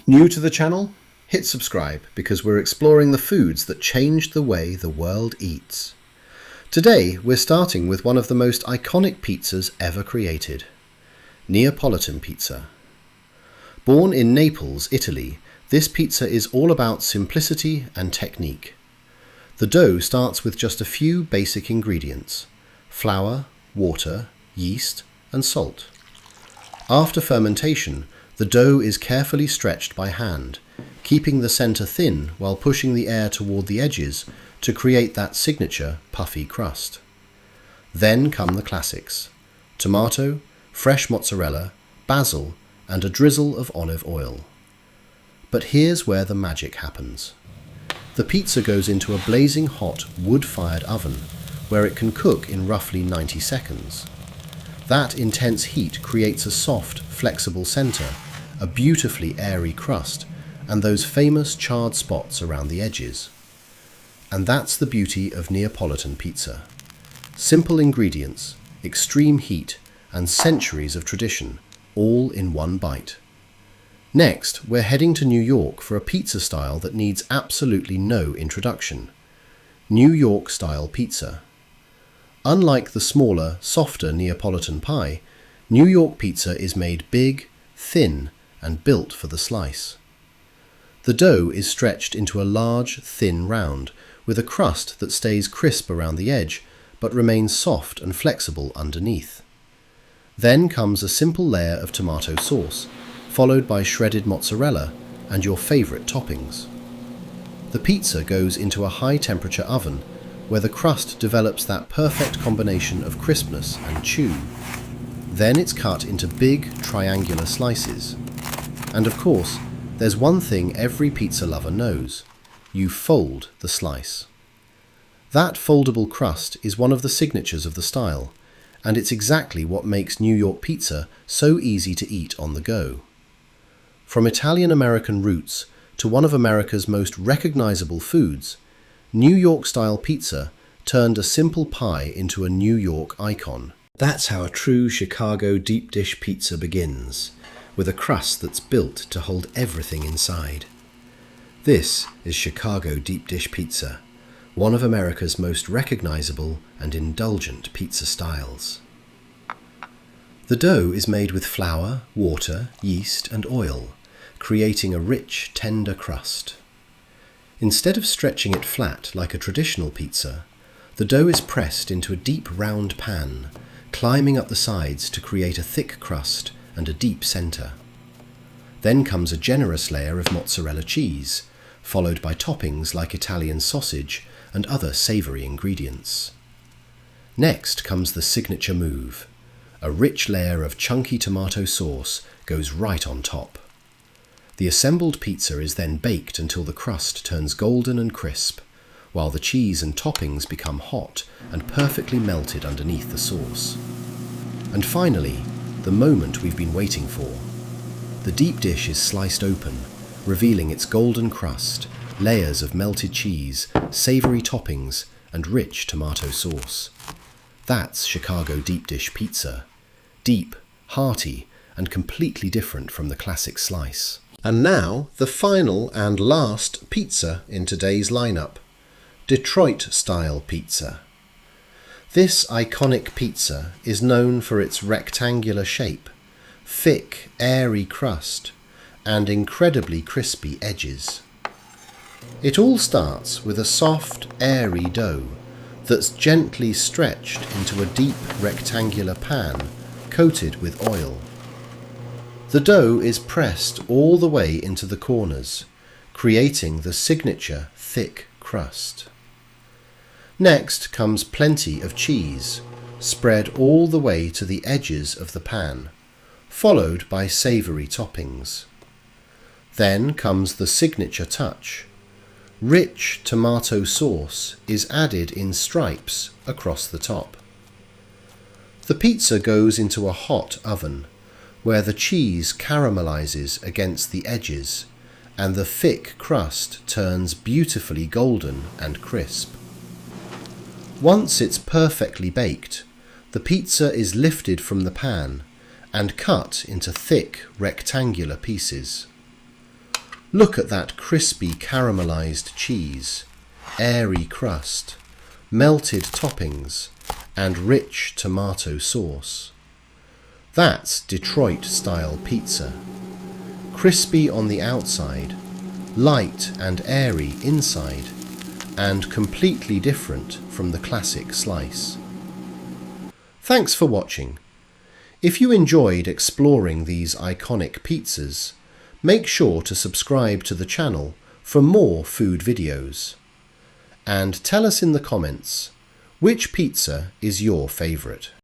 New to the channel? Hit subscribe because we're exploring the foods that changed the way the world eats. Today we're starting with one of the most iconic pizzas ever created, Neapolitan Pizza. Born in Naples, Italy, this pizza is all about simplicity and technique. The dough starts with just a few basic ingredients: flour, water, yeast, and salt. After fermentation, the dough is carefully stretched by hand, keeping the center thin while pushing the air toward the edges to create that signature puffy crust. Then come the classics: tomato, fresh mozzarella, basil, and a drizzle of olive oil. But here's where the magic happens. The pizza goes into a blazing hot wood-fired oven where it can cook in roughly 90 seconds. That intense heat creates a soft, flexible center, a beautifully airy crust, and those famous charred spots around the edges. And that's the beauty of Neapolitan pizza. Simple ingredients, extreme heat, and centuries of tradition, all in one bite. Next, we're heading to New York for a pizza style that needs absolutely no introduction: New York-style pizza. Unlike the smaller, softer Neapolitan pie, New York pizza is made big, thin, and built for the slice. The dough is stretched into a large, thin round, with a crust that stays crisp around the edge, but remains soft and flexible underneath. Then comes a simple layer of tomato sauce, followed by shredded mozzarella and your favorite toppings. The pizza goes into a high-temperature oven, where the crust develops that perfect combination of crispness and chew. Then it's cut into big, triangular slices. And of course, there's one thing every pizza lover knows: you fold the slice. That foldable crust is one of the signatures of the style, and it's exactly what makes New York pizza so easy to eat on the go. From Italian-American roots to one of America's most recognizable foods, New York-style pizza turned a simple pie into a New York icon. That's how a true Chicago deep dish pizza begins, with a crust that's built to hold everything inside. This is Chicago deep dish pizza, one of America's most recognizable and indulgent pizza styles. The dough is made with flour, water, yeast, and oil, creating a rich, tender crust. Instead of stretching it flat like a traditional pizza, the dough is pressed into a deep round pan, climbing up the sides to create a thick crust and a deep center. Then comes a generous layer of mozzarella cheese, followed by toppings like Italian sausage and other savory ingredients. Next comes the signature move. A rich layer of chunky tomato sauce goes right on top. The assembled pizza is then baked until the crust turns golden and crisp, while the cheese and toppings become hot and perfectly melted underneath the sauce. And finally, the moment we've been waiting for. The deep dish is sliced open, revealing its golden crust, layers of melted cheese, savory toppings, and rich tomato sauce. That's Chicago deep dish pizza. Deep, hearty, and completely different from the classic slice. And now, the final and last pizza in today's lineup: Detroit-style pizza. This iconic pizza is known for its rectangular shape, thick, airy crust, and incredibly crispy edges. It all starts with a soft, airy dough that's gently stretched into a deep rectangular pan coated with oil. The dough is pressed all the way into the corners, creating the signature thick crust. Next comes plenty of cheese, spread all the way to the edges of the pan, followed by savory toppings. Then comes the signature touch. Rich tomato sauce is added in stripes across the top. The pizza goes into a hot oven, where the cheese caramelizes against the edges and the thick crust turns beautifully golden and crisp. Once it's perfectly baked, the pizza is lifted from the pan and cut into thick rectangular pieces. Look at that crispy caramelized cheese, airy crust, melted toppings, and rich tomato sauce. That's Detroit-style pizza. Crispy on the outside, light and airy inside, and completely different from the classic slice. Thanks for watching. If you enjoyed exploring these iconic pizzas, make sure to subscribe to the channel for more food videos. And tell us in the comments, which pizza is your favourite?